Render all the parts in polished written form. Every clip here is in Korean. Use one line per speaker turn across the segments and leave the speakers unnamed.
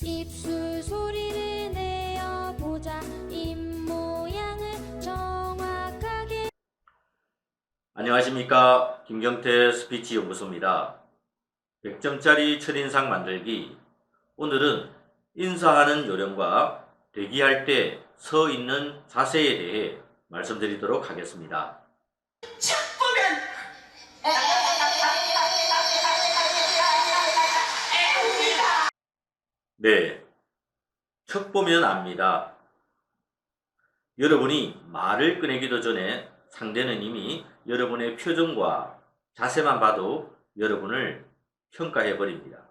입술 소리를 내어보자. 입모양을 정확하게.
안녕하십니까. 김경태 스피치 연구소입니다. 100점짜리 첫인상 만들기. 오늘은 인사하는 요령과 대기할 때 서 있는 자세에 대해 말씀드리도록 하겠습니다. 네, 척 보면 압니다. 여러분이 말을 꺼내기도 전에 상대는 이미 여러분의 표정과 자세만 봐도 여러분을 평가해 버립니다.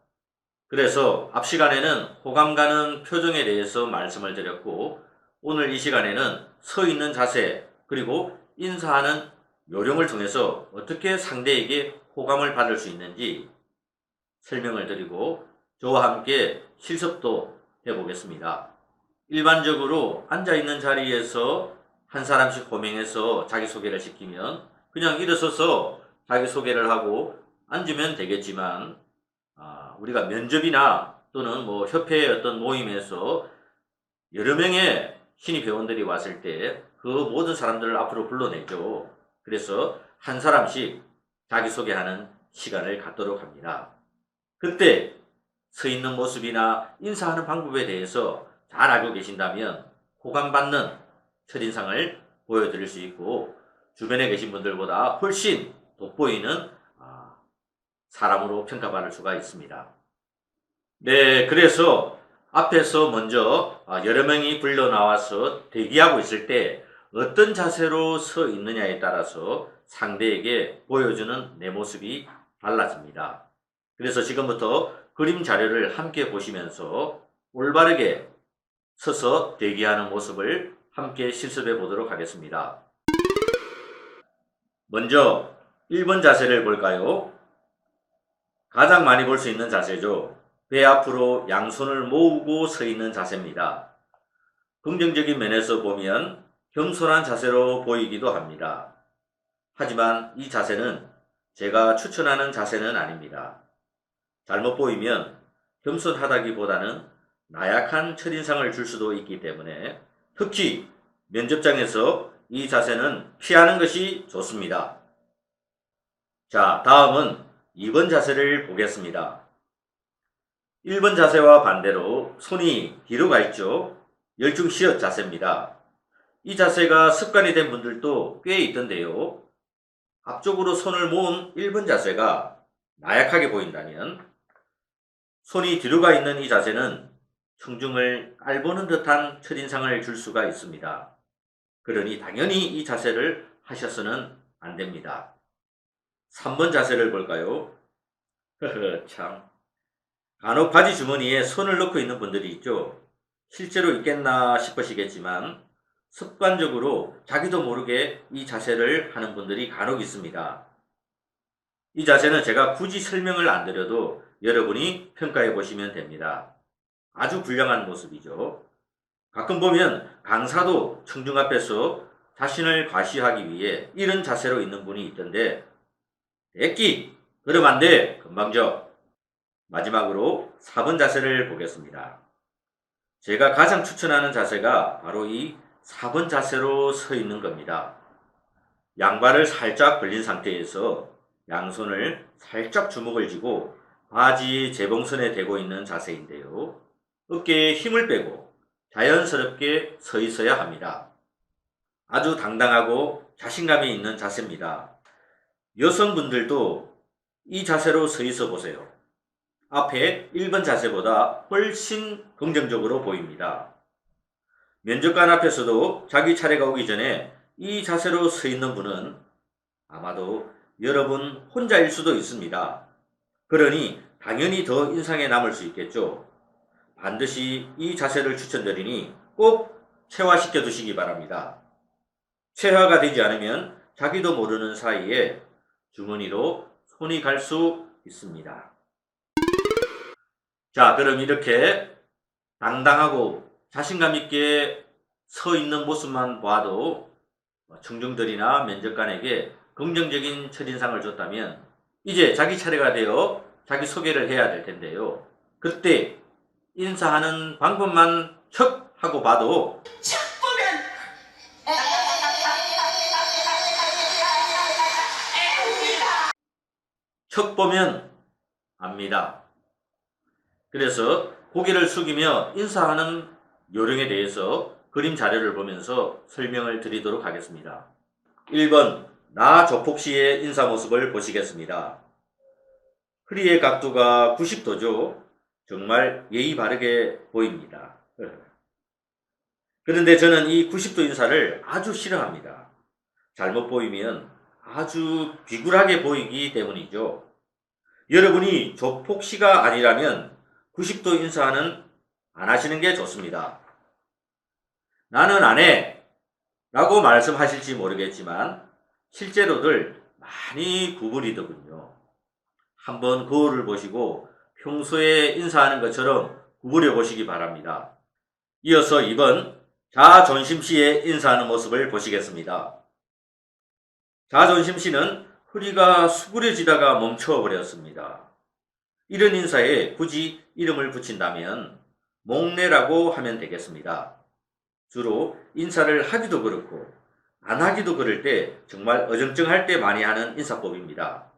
그래서 앞 시간에는 호감 가는 표정에 대해서 말씀을 드렸고, 오늘 이 시간에는 서 있는 자세 그리고 인사하는 요령을 통해서 어떻게 상대에게 호감을 받을 수 있는지 설명을 드리고 저와 함께 실습도 해보겠습니다. 일반적으로 앉아있는 자리에서 한 사람씩 호명해서 자기소개를 시키면 그냥 일어서서 자기소개를 하고 앉으면 되겠지만, 우리가 면접이나 또는 협회의 어떤 모임에서 여러 명의 신입 회원들이 왔을 때 그 모든 사람들을 앞으로 불러내죠. 그래서 한 사람씩 자기소개하는 시간을 갖도록 합니다. 그때 서 있는 모습이나 인사하는 방법에 대해서 잘 알고 계신다면 호감받는 첫인상을 보여드릴 수 있고, 주변에 계신 분들보다 훨씬 돋보이는 사람으로 평가받을 수가 있습니다. 네, 그래서 앞에서 먼저 여러 명이 불려 나와서 대기하고 있을 때 어떤 자세로 서 있느냐에 따라서 상대에게 보여주는 내 모습이 달라집니다. 그래서 지금부터 그림 자료를 함께 보시면서 올바르게 서서 대기하는 모습을 함께 실습해 보도록 하겠습니다. 먼저 1번 자세를 볼까요? 가장 많이 볼 수 있는 자세죠. 배 앞으로 양손을 모으고 서 있는 자세입니다. 긍정적인 면에서 보면 겸손한 자세로 보이기도 합니다. 하지만 이 자세는 제가 추천하는 자세는 아닙니다. 잘못 보이면 겸손하다기보다는 나약한 첫인상을 줄 수도 있기 때문에 특히 면접장에서 이 자세는 피하는 것이 좋습니다. 자, 다음은 2번 자세를 보겠습니다. 1번 자세와 반대로 손이 뒤로 가 있죠. 열중시옷 자세입니다. 이 자세가 습관이 된 분들도 꽤 있던데요. 앞쪽으로 손을 모은 1번 자세가 나약하게 보인다면, 손이 뒤로 가 있는 이 자세는 청중을 깔보는 듯한 첫인상을 줄 수가 있습니다. 그러니 당연히 이 자세를 하셔서는 안 됩니다. 3번 자세를 볼까요? 참. 간혹 바지 주머니에 손을 넣고 있는 분들이 있죠. 실제로 있겠나 싶으시겠지만 습관적으로 자기도 모르게 이 자세를 하는 분들이 간혹 있습니다. 이 자세는 제가 굳이 설명을 안 드려도 여러분이 평가해 보시면 됩니다. 아주 불량한 모습이죠. 가끔 보면 강사도 청중 앞에서 자신을 과시하기 위해 이런 자세로 있는 분이 있던데, 됐기! 그러면 안 돼! 금방 져! 마지막으로 4번 자세를 보겠습니다. 제가 가장 추천하는 자세가 바로 이 4번 자세로 서 있는 겁니다. 양발을 살짝 벌린 상태에서 양손을 살짝 주먹을 쥐고 바지 재봉선에 대고 있는 자세인데요. 어깨에 힘을 빼고 자연스럽게 서 있어야 합니다. 아주 당당하고 자신감이 있는 자세입니다. 여성분들도 이 자세로 서 있어 보세요. 앞에 1번 자세보다 훨씬 긍정적으로 보입니다. 면접관 앞에서도 자기 차례가 오기 전에 이 자세로 서 있는 분은 아마도 여러분 혼자일 수도 있습니다. 그러니 당연히 더 인상에 남을 수 있겠죠. 반드시 이 자세를 추천드리니 꼭 체화시켜 두시기 바랍니다. 체화가 되지 않으면 자기도 모르는 사이에 주머니로 손이 갈 수 있습니다. 자, 그럼 이렇게 당당하고 자신감 있게 서 있는 모습만 봐도 청중들이나 면접관에게 긍정적인 첫인상을 줬다면, 이제 자기 차례가 되어 자기 소개를 해야 될 텐데요. 그때 인사하는 방법만 척 하고 봐도 척 보면 압니다. 그래서 고개를 숙이며 인사하는 요령에 대해서 그림 자료를 보면서 설명을 드리도록 하겠습니다. 1번 나 조폭 시의 인사 모습을 보시겠습니다. 허리의 각도가 90도죠. 정말 예의 바르게 보입니다. 그런데 저는 이 90도 인사를 아주 싫어합니다. 잘못 보이면 아주 비굴하게 보이기 때문이죠. 여러분이 조폭시가 아니라면 90도 인사는 안 하시는 게 좋습니다. 나는 안 해! 라고 말씀하실지 모르겠지만 실제로들 많이 구부리더군요. 한번 거울을 보시고 평소에 인사하는 것처럼 구부려 보시기 바랍니다. 이어서 2번 자존심시에 인사하는 모습을 보시겠습니다. 자존심시는 허리가 수그려지다가 멈춰버렸습니다. 이런 인사에 굳이 이름을 붙인다면 목례라고 하면 되겠습니다. 주로 인사를 하기도 그렇고 안 하기도 그럴 때 정말 어정쩡할 때 많이 하는 인사법입니다.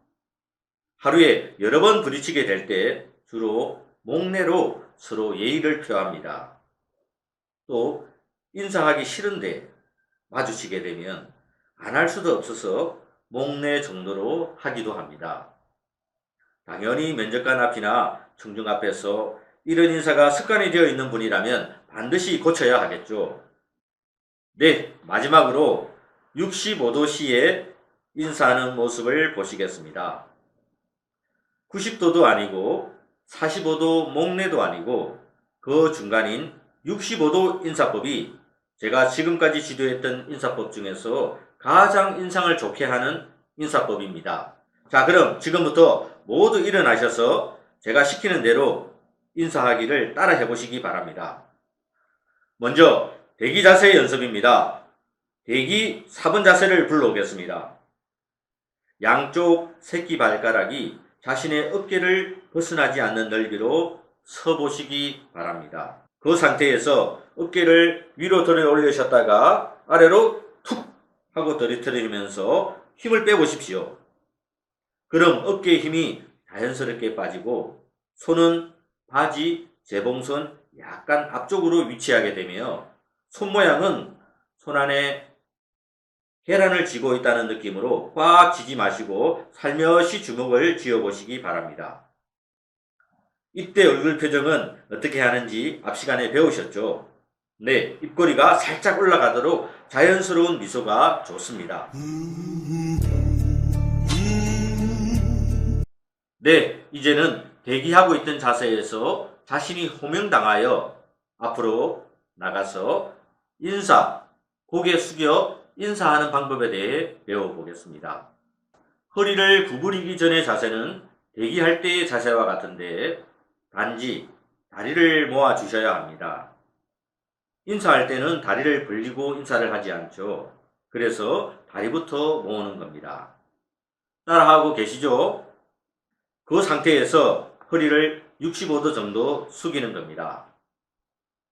하루에 여러 번 부딪히게 될 때 주로 목례로 서로 예의를 표합니다. 또 인사하기 싫은데 마주치게 되면 안 할 수도 없어서 목례 정도로 하기도 합니다. 당연히 면접관 앞이나 청중 앞에서 이런 인사가 습관이 되어 있는 분이라면 반드시 고쳐야 하겠죠. 네, 마지막으로 65도 시에 인사하는 모습을 보시겠습니다. 90도도 아니고 45도 목례도 아니고 그 중간인 65도 인사법이 제가 지금까지 지도했던 인사법 중에서 가장 인상을 좋게 하는 인사법입니다. 자, 그럼 지금부터 모두 일어나셔서 제가 시키는 대로 인사하기를 따라 해보시기 바랍니다. 먼저 대기 자세 연습입니다. 대기 4번 자세를 불러오겠습니다. 양쪽 새끼발가락이 자신의 어깨를 벗어나지 않는 넓이로 서보시기 바랍니다. 그 상태에서 어깨를 위로 들어 올리셨다가 아래로 툭 하고 떨어뜨리면서 힘을 빼보십시오. 그럼 어깨의 힘이 자연스럽게 빠지고 손은 바지 재봉선 약간 앞쪽으로 위치하게 되며 손 모양은 손 안에 계란을 쥐고 있다는 느낌으로 꽉 쥐지 마시고 살며시 주먹을 쥐어보시기 바랍니다. 이때 얼굴 표정은 어떻게 하는지 앞 시간에 배우셨죠? 네, 입꼬리가 살짝 올라가도록 자연스러운 미소가 좋습니다. 네, 이제는 대기하고 있던 자세에서 자신이 호명당하여 앞으로 나가서 인사, 고개 숙여 인사하는 방법에 대해 배워보겠습니다. 허리를 구부리기 전의 자세는 대기할 때의 자세와 같은데 단지 다리를 모아 주셔야 합니다. 인사할 때는 다리를 벌리고 인사를 하지 않죠. 그래서 다리부터 모으는 겁니다. 따라하고 계시죠? 그 상태에서 허리를 65도 정도 숙이는 겁니다.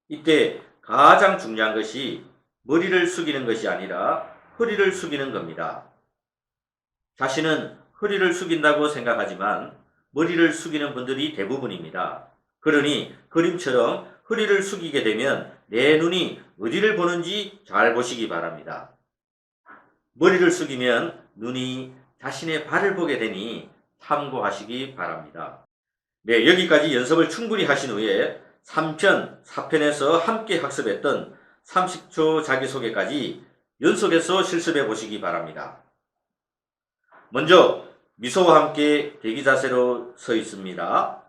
이때 가장 중요한 것이 머리를 숙이는 것이 아니라 허리를 숙이는 겁니다. 자신은 허리를 숙인다고 생각하지만 머리를 숙이는 분들이 대부분입니다. 그러니 그림처럼 허리를 숙이게 되면 내 눈이 어디를 보는지 잘 보시기 바랍니다. 머리를 숙이면 눈이 자신의 발을 보게 되니 참고하시기 바랍니다. 네, 여기까지 연습을 충분히 하신 후에 3편, 4편에서 함께 학습했던 30초 자기소개까지 연속해서 실습해 보시기 바랍니다. 먼저 미소와 함께 대기 자세로 서 있습니다.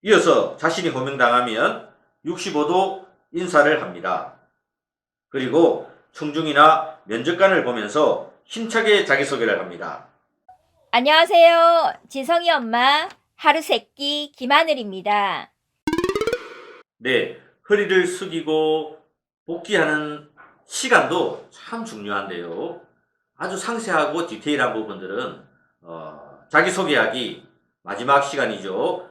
이어서 자신이 호명당하면 65도 인사를 합니다. 그리고 청중이나 면접관을 보면서 힘차게 자기소개를 합니다.
안녕하세요. 지성이 엄마 하루새끼 김하늘입니다.
네, 허리를 숙이고 복귀하는 시간도 참 중요한데요. 아주 상세하고 디테일한 부분들은 자기소개하기 마지막 시간이죠.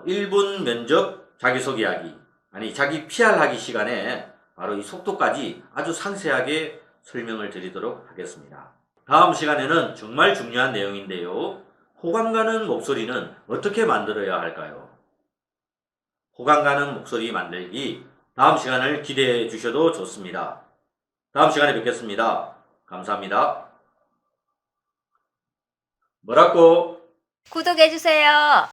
1분 면접 자기소개하기, 아니 자기 PR하기 시간에 바로 이 속도까지 아주 상세하게 설명을 드리도록 하겠습니다. 다음 시간에는 정말 중요한 내용인데요. 호감 가는 목소리는 어떻게 만들어야 할까요? 호감 가는 목소리 만들기, 다음 시간을 기대해 주셔도 좋습니다. 다음 시간에 뵙겠습니다. 감사합니다. 뭐라고?
구독해주세요.